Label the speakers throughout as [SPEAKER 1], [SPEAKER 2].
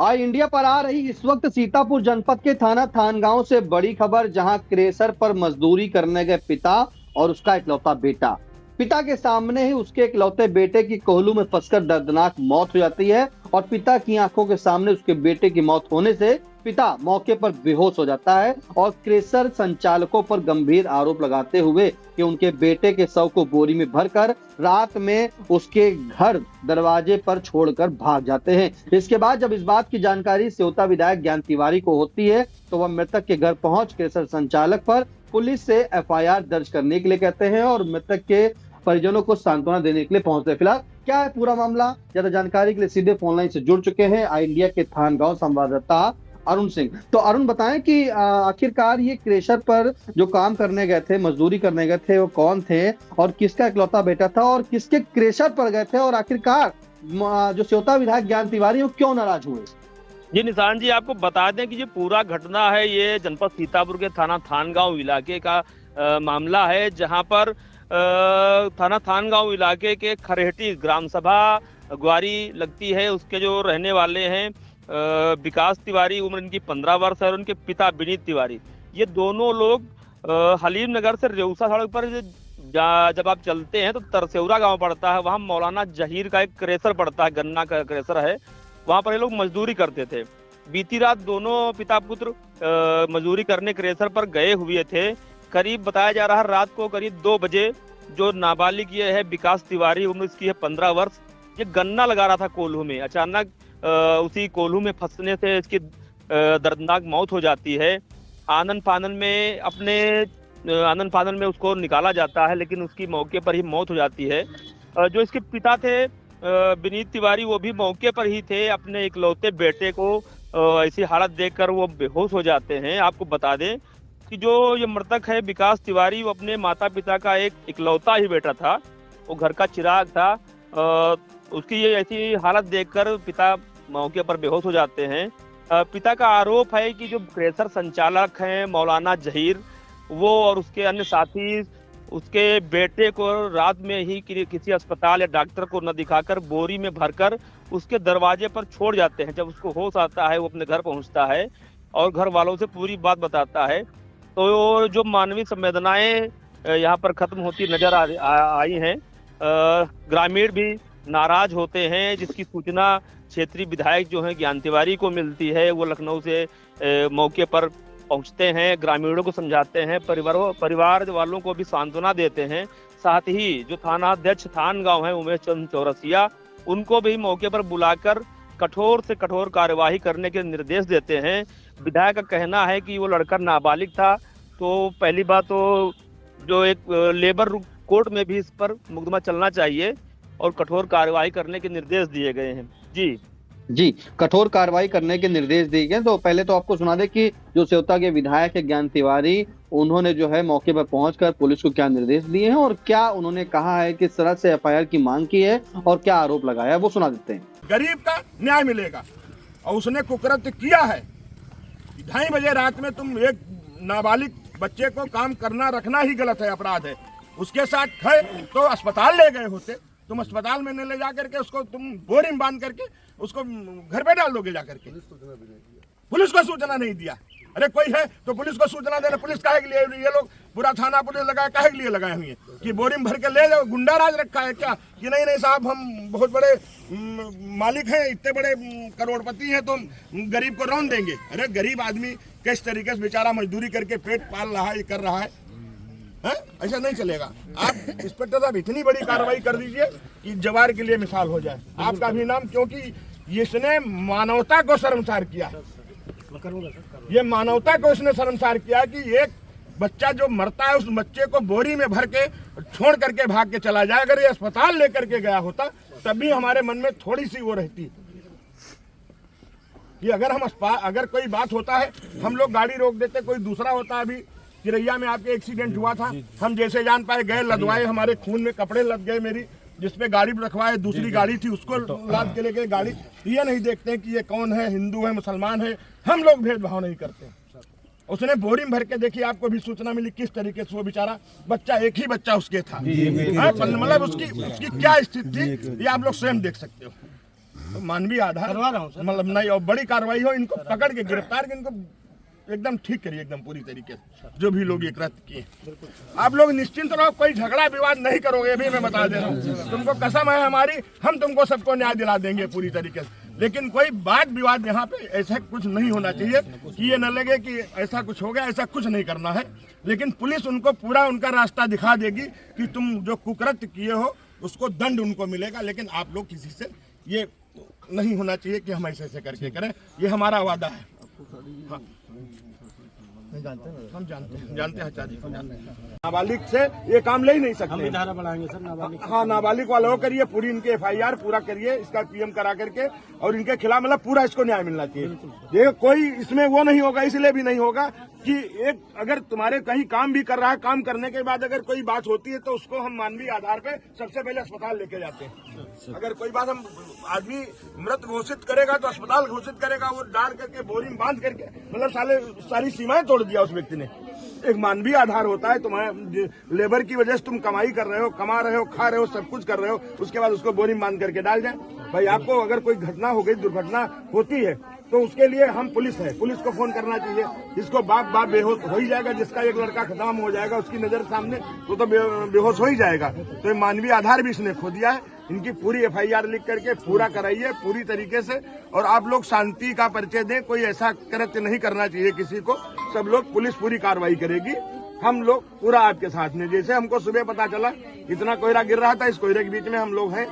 [SPEAKER 1] आज इंडिया पर आ रही इस वक्त सीतापुर जनपद के थाना थानगांव से बड़ी खबर, जहां क्रेशर पर मजदूरी करने गए पिता और उसका इकलौता बेटा। पिता के सामने ही उसके इकलौते बेटे की कोहलू में फंसकर दर्दनाक मौत हो जाती है और पिता की आंखों के सामने उसके बेटे की मौत होने से पिता मौके पर बेहोश हो जाता है और क्रेशर संचालकों पर गंभीर आरोप लगाते हुए कि उनके बेटे के शव को बोरी में भरकर रात में उसके घर दरवाजे पर छोड़कर भाग जाते हैं। इसके बाद जब इस बात की जानकारी सेवता विधायक ज्ञान तिवारी को होती है तो वह मृतक के घर पहुंच क्रेशर संचालक पर पुलिस से एफआईआर दर्ज करने के लिए कहते हैं और मृतक के परिजनों को सांत्वना देने के लिए पहुंचते हैं। फिलहाल क्या है पूरा मामला, ज्यादा जानकारी के लिए सीधे फोन लाइन से जुड़ चुके हैं आई इंडिया के थानगांव संवाददाता अरुण सिंह। तो अरुण बताएं कि आखिरकार ये क्रेशर पर जो काम करने गए थे, मजदूरी करने गए थे, वो कौन थे और किसका इकलौता बेटा था और किसके क्रेशर पर गए थे और आखिरकार जो सेवता विधायक ज्ञान तिवारी वो क्यों नाराज हुए?
[SPEAKER 2] जी निशान जी, आपको बता दें कि ये पूरा घटना है, ये जनपद सीतापुर के थाना थानगांव इलाके का मामला है, जहां पर थाना थानगांव इलाके के खरेहटी ग्राम सभा ग्वारी लगती है। उसके जो रहने वाले हैं विकास तिवारी, उम्र इनकी 15 वर्ष है, और उनके पिता विनीत तिवारी, ये दोनों लोग हलीम नगर से रेउसा सड़क पर जब आप चलते हैं तो तरसेवरा गांव पड़ता है, वहां मौलाना जहीर का एक क्रेशर पड़ता है, गन्ना का क्रेशर है, वहां पर ये लोग मजदूरी करते थे। बीती रात दोनों पिता पुत्र मजदूरी करने क्रेशर पर गए हुए थे। करीब बताया जा रहा है रात को करीब 2 बजे जो नाबालिग ये है विकास तिवारी, उम्र इसकी है 15 वर्ष, ये गन्ना लगा रहा था कोल्हू में। अचानक उसी कोल्हू में फंसने से इसकी दर्दनाक मौत हो जाती है। आनन फानन में उसको निकाला जाता है, लेकिन उसकी मौके पर ही मौत हो जाती है। जो इसके पिता थे विनीत तिवारी, वो भी मौके पर ही थे। अपने इकलौते बेटे को ऐसी हालत देखकर वो बेहोश हो जाते हैं। आपको बता दें कि जो ये मृतक है विकास तिवारी, वो अपने माता पिता का एक इकलौता ही बेटा था, वो घर का चिराग था। उसकी ये ऐसी हालत देखकर पिता मौके पर बेहोश हो जाते हैं। पिता का आरोप है कि जो क्रेशर संचालक हैं मौलाना जहीर, वो और उसके अन्य साथी उसके बेटे को रात में ही किसी अस्पताल या डॉक्टर को न दिखाकर बोरी में भरकर उसके दरवाजे पर छोड़ जाते हैं। जब उसको होश आता है वो अपने घर पहुंचता है और घर वालों से पूरी बात बताता है। तो जो मानवीय संवेदनाएं यहाँ पर खत्म होती नजर आई हैं। ग्रामीण भी नाराज होते हैं, जिसकी सूचना क्षेत्रीय विधायक जो है ज्ञान तिवारी को मिलती है। वो लखनऊ से मौके पर पहुंचते हैं, ग्रामीणों को समझाते हैं, परिवार वालों को भी सांत्वना देते हैं। साथ ही जो थाना अध्यक्ष थानगांव है उमेश चंद्र चौरसिया, उनको भी मौके पर बुलाकर कठोर से कठोर कार्यवाही करने के निर्देश देते हैं। विधायक का कहना है कि वो लड़का नाबालिग था, तो पहली बात तो जो एक लेबर कोर्ट में भी इस पर मुकदमा चलना चाहिए और कठोर कार्रवाई करने के निर्देश दिए गए हैं। जी,
[SPEAKER 1] कठोर कार्रवाई करने के निर्देश दिए गए। तो पहले तो आपको सुना दे कि जो सेवता के विधायक है ज्ञान तिवारी, उन्होंने जो है मौके पर पहुंचकर पुलिस को क्या निर्देश दिए हैं और क्या उन्होंने कहा है, किस तरह से एफआईआर की मांग की है और क्या आरोप लगाया है, वो सुना देते हैं।
[SPEAKER 3] गरीब का न्याय मिलेगा और उसने कुकृत्य किया है। 2:30 बजे रात में तुम एक नाबालिग बच्चे को काम करना रखना ही गलत है, अपराध है। उसके साथ है तो अस्पताल ले गए होते, तुम अस्पताल में न ले जा करके उसको तुम बोरी में बांध करके उसको घर पे डाल दोगे जा करके। पुलिस को सूचना नहीं दिया। अरे कोई है तो पुलिस को सूचना देना। पुलिस काहे के लिए, ये लोग पूरा थाना पुलिस लगाए काहे के लिए लगाए हुए हैं कि बोरी में भर के ले जाओ? गुंडा राज रखा है क्या कि नहीं साहब, हम बहुत बड़े मालिक हैं, इतने बड़े करोड़पति हैं तो गरीब को रौन देंगे? अरे गरीब आदमी किस तरीके से बेचारा मजदूरी करके पेट पाल रहा है, ये कर रहा है, ऐसा नहीं चलेगा। आप इंस्पेक्टर साहब इतनी बड़ी कार्रवाई कर दीजिए कि जवार के लिए मिसाल हो जाए। आपका भी नाम, क्योंकि इसने मानवता को शर्मसार किया। ये मानवता को इसने शर्मसार किया कि एक बच्चा जो मरता है उस बच्चे को बोरी में भर के छोड़ करके भाग के चला जाए। अगर ये अस्पताल लेकर के गया होता तब भी हमारे मन में थोड़ी सी वो रहती कि अगर कोई बात होता है हम लोग गाड़ी रोक देते, कोई दूसरा होता। अभी चिरैया में आपके एक्सीडेंट हुआ था, हम जैसे जान पाए गए, लदवाए, हमारे खून में कपड़े लद गए, मेरी जिसपे गाड़ी रखवाए, दूसरी गाड़ी थी उसको लाद के लेके गाड़ी। ये नहीं देखते कि ये कौन है, हिंदू है मुसलमान है, हम लोग भेदभाव नहीं करते। उसने बोरी में भर के, देखिए आपको भी सूचना मिली किस तरीके से वो बेचारा बच्चा, एक ही बच्चा उसके था, मतलब उसकी क्या स्थिति थी ये आप लोग स्वयं देख सकते हो। तो मानवीय आधार मतलब नहीं, और बड़ी कार्रवाई हो, इनको पकड़ के गिरफ्तार के इनको एकदम ठीक करिए एकदम पूरी तरीके से, जो भी लोग ये कृत्य किए। आप लोग निश्चिंत रहो, कोई झगड़ा विवाद नहीं करोगे, ये भी मैं बता दे रहा हूँ। तुमको कसम है हमारी, हम तुमको सबको न्याय दिला देंगे पूरी तरीके से। लेकिन कोई वाद विवाद यहाँ पे ऐसा कुछ नहीं होना चाहिए कि ये न लगे कि ऐसा कुछ हो गया, ऐसा कुछ नहीं करना है। लेकिन पुलिस उनको पूरा उनका रास्ता दिखा देगी कि तुम जो कुकृत्य किए हो उसको दंड उनको मिलेगा। लेकिन आप लोग किसी से ये नहीं होना चाहिए कि हम ऐसे ऐसे करके करें, ये हमारा वादा है। हाँ। हम जानते हैं चाची को जानते हैं। नाबालिग से ये काम ले ही नहीं सकते। हम भी धारा बढ़ाएंगे सर नाबालिग। हाँ, नाबालिग वाला हो करिए, पूरी इनकी FIR पूरा करिए, इसका PM करा करके, और इनके खिलाफ मतलब पूरा इसको न्याय मिलना चाहिए। ये कोई इसमें वो नहीं होगा, इसलिए भी नहीं होगा कि एक अगर तुम्हारे कहीं काम भी कर रहा है, काम करने के बाद अगर कोई बात होती है तो उसको हम मानवीय आधार पे सबसे पहले अस्पताल लेके जाते हैं। अगर कोई बात हम आदमी मृत घोषित करेगा तो अस्पताल घोषित करेगा, वो डाल करके बोरी में बांध करके, मतलब सारी सीमाएं तोड़ दिया उस व्यक्ति ने। एक मानवीय आधार होता है, तुम्हारे लेबर की वजह से तुम कमाई कर रहे हो, कमा रहे हो, खा रहे हो, सब कुछ कर रहे हो, उसके बाद उसको बोरी में बांध करके डाल जाए। भाई आपको अगर कोई घटना हो गई, दुर्घटना होती है तो उसके लिए हम पुलिस है, पुलिस को फोन करना चाहिए। इसको बाप बेहोश हो ही जाएगा, जिसका एक लड़का खत्म हो जाएगा उसकी नजर सामने तो बेहोश हो ही जाएगा। तो ये मानवीय आधार भी इसने खो दिया है। इनकी पूरी FIR लिख करके पूरा कराइए पूरी तरीके से, और आप लोग शांति का परिचय दें। कोई ऐसा कृत्य नहीं करना चाहिए किसी को। सब लोग, पुलिस पूरी कार्रवाई करेगी, हम लोग पूरा आपके साथ में। जैसे हमको सुबह पता चला इतना कोयला गिर रहा था, इस कोयले के बीच में हम लोग हैं।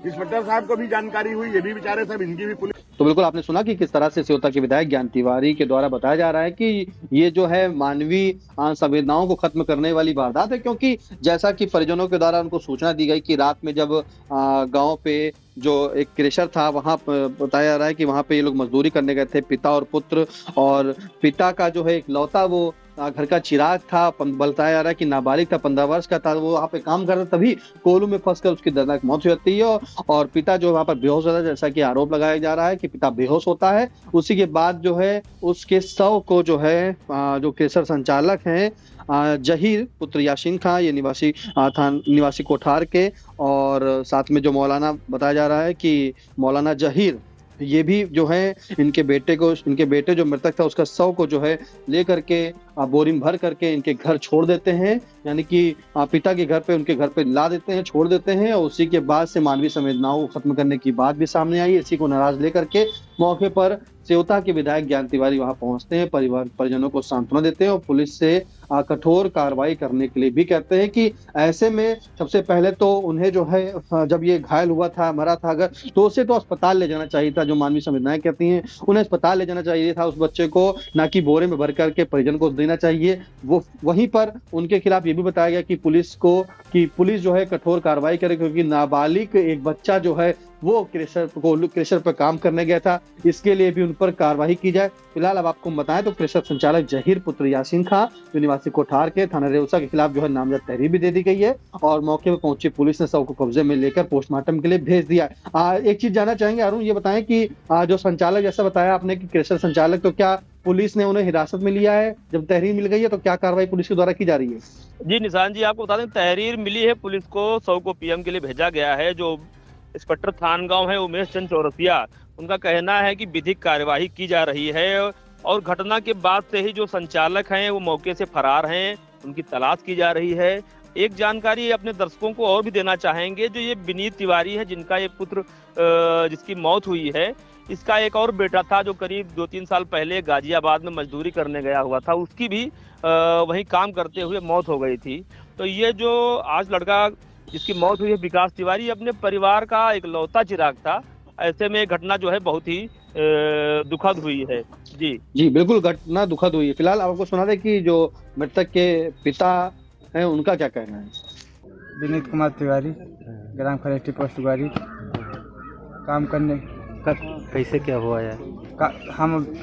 [SPEAKER 3] इंस्पेक्टर साहब को भी जानकारी हुई, ये भी बेचारे सब, इनकी भी पुलिस।
[SPEAKER 1] तो बिल्कुल आपने सुना कि किस तरह से सियोता के विधायक ज्ञान तिवारी के द्वारा बताया जा रहा है कि ये जो है मानवीय संवेदनाओं को खत्म करने वाली वारदात है। क्योंकि जैसा कि परिजनों के द्वारा उनको सूचना दी गई कि रात में जब गांव पे जो एक क्रेशर था, वहां बताया जा रहा है कि वहां पे ये लोग मजदूरी करने गए थे, पिता और पुत्र, और पिता का जो है इकलौता वो घर का चिराग था। बताया जा रहा है कि नाबालिग था, 15 वर्ष का था, वो वहाँ पे काम कर रहा था, तभी कोयलों में फंसकर उसकी दर्दनाक मौत हो जाती है। और पिता जो वहाँ पर बेहोश होता है, जैसा कि आरोप लगाया जा रहा है कि पिता बेहोश होता है। उसी के बाद जो है उसके शव को जो है जो क्रेशर संचालक हैं जहीर पुत्र यासीन खां, ये निवासी कोठार के, और साथ में जो मौलाना बताया जा रहा है कि मौलाना जहीर, ये भी जो है इनके बेटे जो मृतक था उसका शव को जो है लेकर के बोरी में भर करके इनके घर छोड़ देते हैं। यानी कि पिता के घर पे, उनके घर पे ला देते हैं, छोड़ देते हैं। और उसी के बाद से मानवीय संवेदनाओं को खत्म करने की बात भी सामने आई। इसी को नाराज लेकर के मौके पर सियोता के विधायक ज्ञान तिवारी वहां पहुंचते हैं, परिजनों को सांत्वना देते हैं और पुलिस से कठोर कार्रवाई करने के लिए भी कहते हैं कि ऐसे में सबसे पहले तो उन्हें जो है जब ये घायल हुआ था, मरा था अगर, तो उसे तो अस्पताल ले जाना चाहिए था। जो मानवीय संवेदनाएं कहती हैं, उन्हें अस्पताल ले जाना चाहिए था उस बच्चे को, ना कि बोरे में भर करके परिजन को देना चाहिए। वो वहीं पर उनके खिलाफ ये भी बताया गया कि पुलिस जो है कठोर कार्रवाई करे, क्योंकि नाबालिग एक बच्चा जो है वो क्रेशर पर काम करने गया था, इसके लिए भी उन पर कार्रवाई की जाए। फिलहाल अब आपको बताएं तो क्रेशर संचालक जहीर पुत्र यासीन खां, जो निवासी कोठार के, थाना रेउसा के खिलाफ जो है नामजद तहरीर भी दे दी गई है। और मौके पर पहुंची पुलिस ने शव को कब्जे में लेकर पोस्टमार्टम के लिए भेज दिया है। एक चीज जानना चाहेंगे अरुण, ये बताएं कि जो संचालक, जैसा बताया आपने कि क्रेशर संचालक, तो क्या पुलिस ने उन्हें हिरासत में लिया है? जब तहरीर मिल गई है तो क्या कार्रवाई पुलिस के द्वारा की जा रही है?
[SPEAKER 2] जी निशान जी, आपको बता दें तहरीर मिली है, पुलिस को शव को PM के लिए भेजा गया है। जो इंस्पेक्टर थानगांव है उमेश चंद चौरसिया, उनका कहना है कि विधिक कार्यवाही की जा रही है और घटना के बाद से ही जो संचालक हैं वो मौके से फरार हैं, उनकी तलाश की जा रही है। एक जानकारी अपने दर्शकों को और भी देना चाहेंगे, जो ये विनीत तिवारी है जिनका ये पुत्र जिसकी मौत हुई है, इसका एक और बेटा था जो करीब 2-3 साल पहले गाजियाबाद में मजदूरी करने गया हुआ था, उसकी भी वहीं काम करते हुए मौत हो गई थी। तो ये जो आज लड़का जिसकी मौत हुई है विकास तिवारी, अपने परिवार का इकलौता चिराग था। ऐसे में घटना जो है बहुत ही दुखद हुई है। जी
[SPEAKER 1] बिल्कुल, घटना दुखद हुई है। फिलहाल आपको सुना दे कि जो मृतक के पिता हैं उनका क्या कहना है?
[SPEAKER 4] विनीत कुमार तिवारी, ग्राम फॉरेस्ट्री पोस्ट गुआरी, काम करने
[SPEAKER 5] कैसे क्या हुआ यार?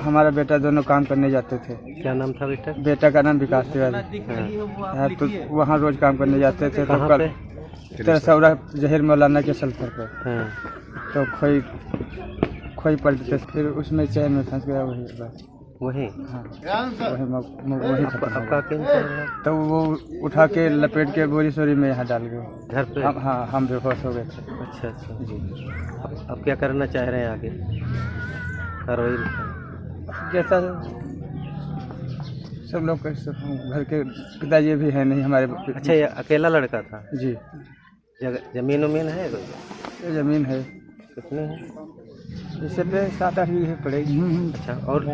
[SPEAKER 4] हमारा बेटा दोनों काम करने जाते थे।
[SPEAKER 5] क्या नाम था बेटा?
[SPEAKER 4] बेटा का नाम विकास तिवारी। हाँ, तो वहाँ रोज काम करने जाते थे।
[SPEAKER 5] कहाँ पे?
[SPEAKER 4] तरसौरा जहीर मौलाना के सल्फर पर।
[SPEAKER 5] हाँ।
[SPEAKER 4] तो खोई पड़ गए, फिर उसमें चैन में फंस गया, वही बस।
[SPEAKER 5] वही
[SPEAKER 4] हाँ वही खत्म हो
[SPEAKER 5] आपका
[SPEAKER 4] गया।
[SPEAKER 5] कैंसर है?
[SPEAKER 4] तो वो उठा के लपेट के बोरी सोरी में यहाँ डाल गए।
[SPEAKER 5] घर पे?
[SPEAKER 4] हम बेहोश हो गए थे।
[SPEAKER 5] अच्छा अच्छा
[SPEAKER 4] जी।
[SPEAKER 5] अब क्या करना चाह रहे हैं आगे कार्रवाई?
[SPEAKER 4] जैसा सब लोग के घर के पिताजी भी है नहीं हमारे।
[SPEAKER 5] अच्छा, ये अकेला लड़का था?
[SPEAKER 4] जी।
[SPEAKER 5] जमीन उमीन है कोई?
[SPEAKER 4] ये जमीन है,
[SPEAKER 5] कितने है?
[SPEAKER 4] इससे पे 7-8 बीघे पड़ेगी।
[SPEAKER 5] अच्छा, और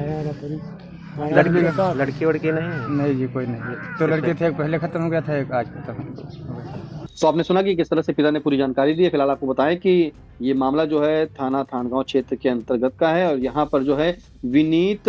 [SPEAKER 5] लड़की वड़की नहीं?
[SPEAKER 4] नहीं जी, कोई नहीं। तो लड़के थे, एक पहले खत्म हो गया था, एक आज खत्म हो गया।
[SPEAKER 1] तो आपने सुना कि किस तरह से पिता ने पूरी जानकारी दी है। फिलहाल आपको बताएं कि ये मामला जो है थाना थानगांव क्षेत्र के अंतर्गत का है और यहाँ पर जो है विनीत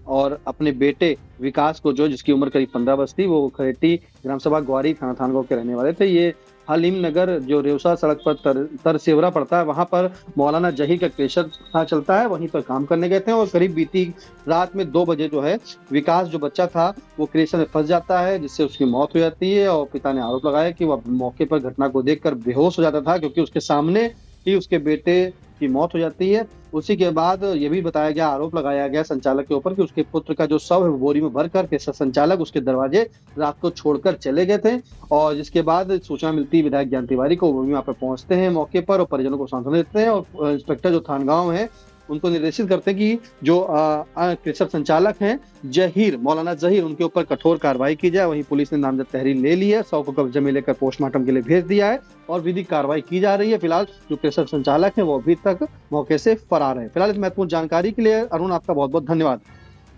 [SPEAKER 1] और अपने बेटे विकास को जो जिसकी उम्र करीब 15 वर्ष थी, वो खरेटी ग्राम सभा ग्वारी थाना थानगांव के रहने वाले थे। ये हलीम नगर जो रेवसा सड़क पर तरसेवरा पड़ता है, वहां पर मौलाना जहीर का क्रेशर चलता है, वहीं पर काम करने गए थे और करीब बीती रात में 2 बजे जो है विकास जो बच्चा था वो क्रेशर में फंस जाता है, जिससे उसकी मौत हो जाती है। और पिता ने आरोप लगाया कि वह मौके पर घटना को देखकर बेहोश हो जाता था, क्योंकि उसके सामने ही उसके बेटे की मौत हो जाती है। उसी के बाद ये भी बताया गया, आरोप लगाया गया संचालक के ऊपर कि उसके पुत्र का जो शव है वो बोरी में भरकर के संचालक उसके दरवाजे रात को छोड़कर चले गए थे। और जिसके बाद सूचना मिलती है विधायक ज्ञान तिवारी को, वो भी वहाँ पर पहुंचते हैं मौके पर और परिजनों को सांत्वना देते हैं। और इंस्पेक्टर जो थानगांव है उनको निर्देशित करते हैं कि जो कृषक संचालक हैं जहीर, मौलाना जहीर, उनके ऊपर कठोर कार्रवाई की जाए। वहीं पुलिस ने नामजद तहरीर ले ली है, शव को कब्जे में लेकर पोस्टमार्टम के लिए भेज दिया है और विधिक कार्रवाई की जा रही है। फिलहाल जो कृषक संचालक है वो अभी तक मौके से फरार है। फिलहाल इस महत्वपूर्ण जानकारी के लिए अरुण आपका बहुत बहुत धन्यवाद।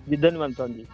[SPEAKER 2] जी धन्यवाद जी।